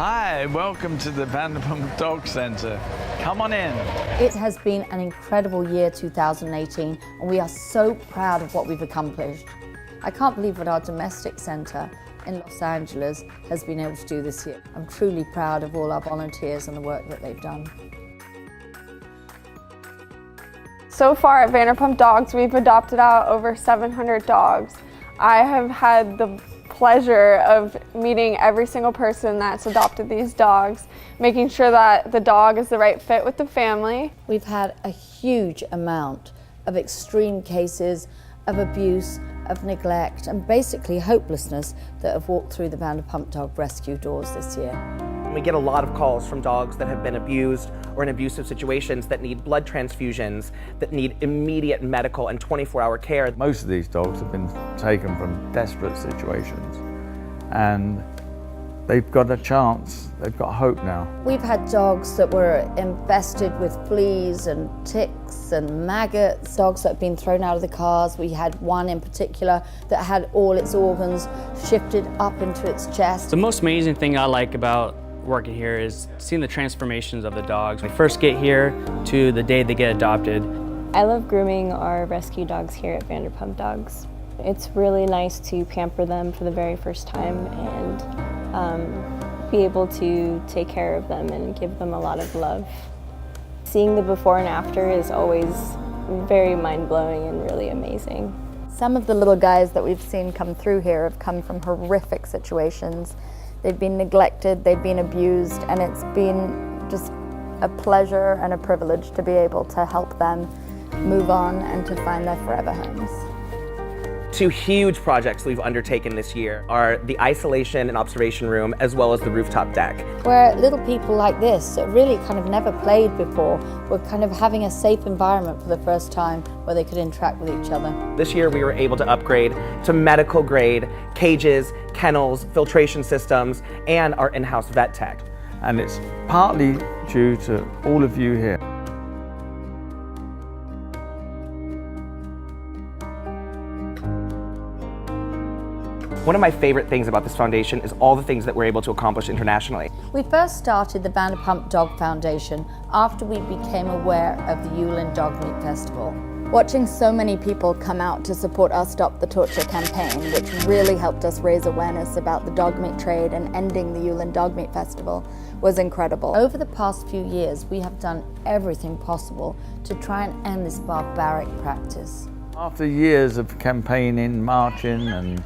Hi, welcome to the Vanderpump Dog Centre. Come on in. It has been an incredible year 2018 and we are so proud of what we've accomplished. I can't believe what our domestic centre in Los Angeles has been able to do this year. I'm truly proud of all our volunteers and the work that they've done. So far at Vanderpump Dogs, we've adopted out over 700 dogs. I have had the pleasure of meeting every single person that's adopted these dogs, making sure that the dog is the right fit with the family. We've had a huge amount of extreme cases of abuse, of neglect, and basically hopelessness that have walked through the Vanderpump Dog rescue doors this year. We get a lot of calls from dogs that have been abused or in abusive situations that need blood transfusions, that need immediate medical and 24-hour care. Most of these dogs have been taken from desperate situations and they've got a chance, they've got hope now. We've had dogs that were infested with fleas and ticks and maggots, dogs that have been thrown out of the cars. We had one in particular that had all its organs shifted up into its chest. The most amazing thing I like about working here is seeing the transformations of the dogs. When they first get here to the day they get adopted. I love grooming our rescue dogs here at Vanderpump Dogs. It's really nice to pamper them for the very first time and be able to take care of them and give them a lot of love. Seeing the before and after is always very mind-blowing and really amazing. Some of the little guys that we've seen come through here have come from horrific situations. They've been neglected, they've been abused, and it's been just a pleasure and a privilege to be able to help them move on and to find their forever homes. Two huge projects we've undertaken this year are the isolation and observation room as well as the rooftop deck. Where little people like this that really kind of never played before were kind of having a safe environment for the first time where they could interact with each other. This year we were able to upgrade to medical grade cages, kennels, filtration systems, and our in-house vet tech. And it's partly due to all of you here. One of my favorite things about this foundation is all the things that we're able to accomplish internationally. We first started the Vanderpump Dog Foundation after we became aware of the Yulin Dog Meat Festival. Watching so many people come out to support our Stop the Torture campaign, which really helped us raise awareness about the dog meat trade and ending the Yulin Dog Meat Festival, was incredible. Over the past few years, we have done everything possible to try and end this barbaric practice. After years of campaigning, marching and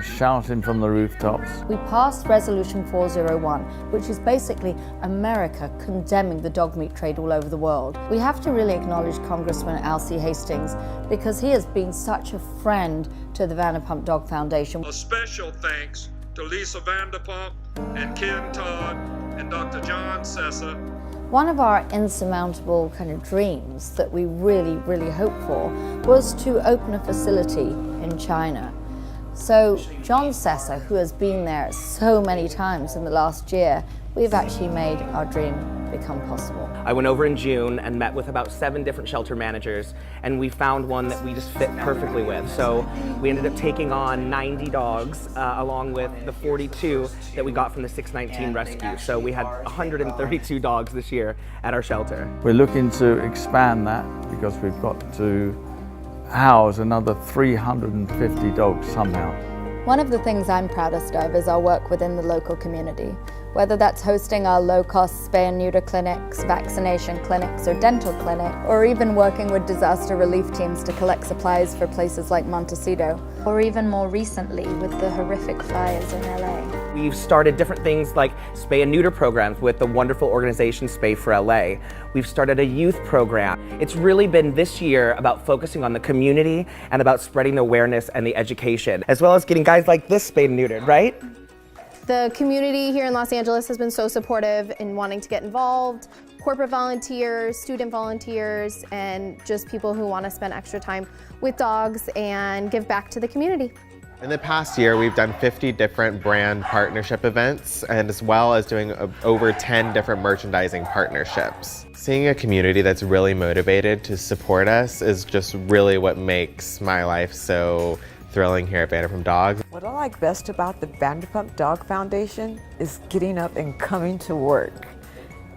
shouting from the rooftops, we passed Resolution 401, which is basically America condemning the dog meat trade all over the world. We have to really acknowledge Congressman Alcee Hastings because he has been such a friend to the Vanderpump Dog Foundation. A special thanks to Lisa Vanderpump and Ken Todd and Dr. John Sessa. One of our insurmountable kind of dreams that we really, really hoped for was to open a facility in China. So John Sessa, who has been there so many times in the last year, we've actually made our dream become possible. I went over in June and met with about 7 different shelter managers, and we found one that we just fit perfectly with. So we ended up taking on 90 dogs along with the 42 that we got from the 619 rescue. So we had 132 dogs this year at our shelter. we're looking to expand that because we've got to house another 350 dogs somehow. One of the things I'm proudest of is our work within the local community, whether that's hosting our low-cost spay and neuter clinics, vaccination clinics, or dental clinic, or even working with disaster relief teams to collect supplies for places like Montecito, or even more recently with the horrific fires in LA. We've started different things like spay and neuter programs with the wonderful organization Spay for LA. We've started a youth program. It's really been this year about focusing on the community and about spreading the awareness and the education, as well as getting guys like this spayed and neutered, right? The community here in Los Angeles has been so supportive in wanting to get involved. Corporate volunteers, student volunteers, and just people who want to spend extra time with dogs and give back to the community. In the past year, we've done 50 different brand partnership events, and as well as doing over 10 different merchandising partnerships. Seeing a community that's really motivated to support us is just really what makes my life so thrilling here at Vanderpump Dogs. What I like best about the Vanderpump Dog Foundation is getting up and coming to work.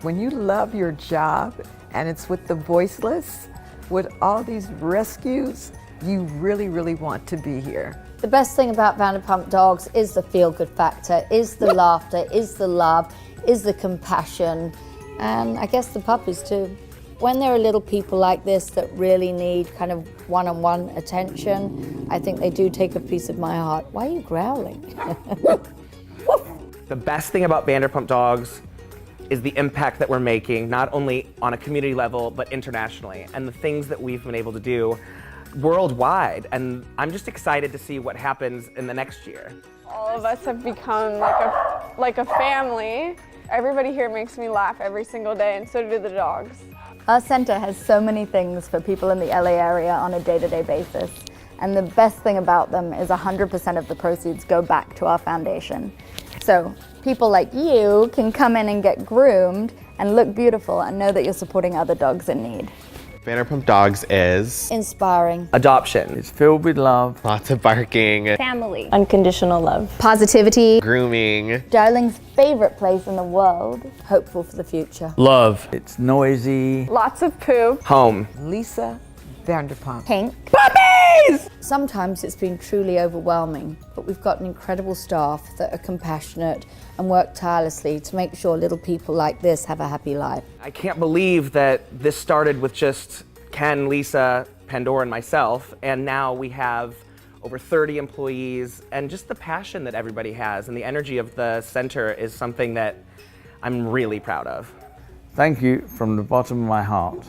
When you love your job and it's with the voiceless, with all these rescues, you really, really want to be here. The best thing about Vanderpump Dogs is the feel-good factor, is the laughter, is the love, is the compassion, and I guess the puppies too. When there are little people like this that really need kind of one-on-one attention, I think they do take a piece of my heart. Why are you growling? The best thing about Vanderpump Dogs is the impact that we're making, not only on a community level, but internationally, and the things that we've been able to do worldwide. And I'm just excited to see what happens in the next year. All of us have become like a family. Everybody here makes me laugh every single day, and so do the dogs. Our center has so many things for people in the LA area on a day-to-day basis. And the best thing about them is 100% of the proceeds go back to our foundation. So people like you can come in and get groomed and look beautiful and know that you're supporting other dogs in need. Vanderpump Dogs is Inspiring. Adoption. It's filled with love. lots of barking, Family. Unconditional love. Positivity. grooming, Darling's favorite place in the world. Hopeful for the future. Love. It's noisy. Lots of poop. Home. Lisa Vanderpump. Pink. Puppies! Sometimes it's been truly overwhelming, but we've got an incredible staff that are compassionate and work tirelessly to make sure little people like this have a happy life. I can't believe that this started with just Ken, Lisa, Pandora, and myself, and now we have over 30 employees, and just the passion that everybody has and the energy of the center is something that I'm really proud of. Thank you from the bottom of my heart.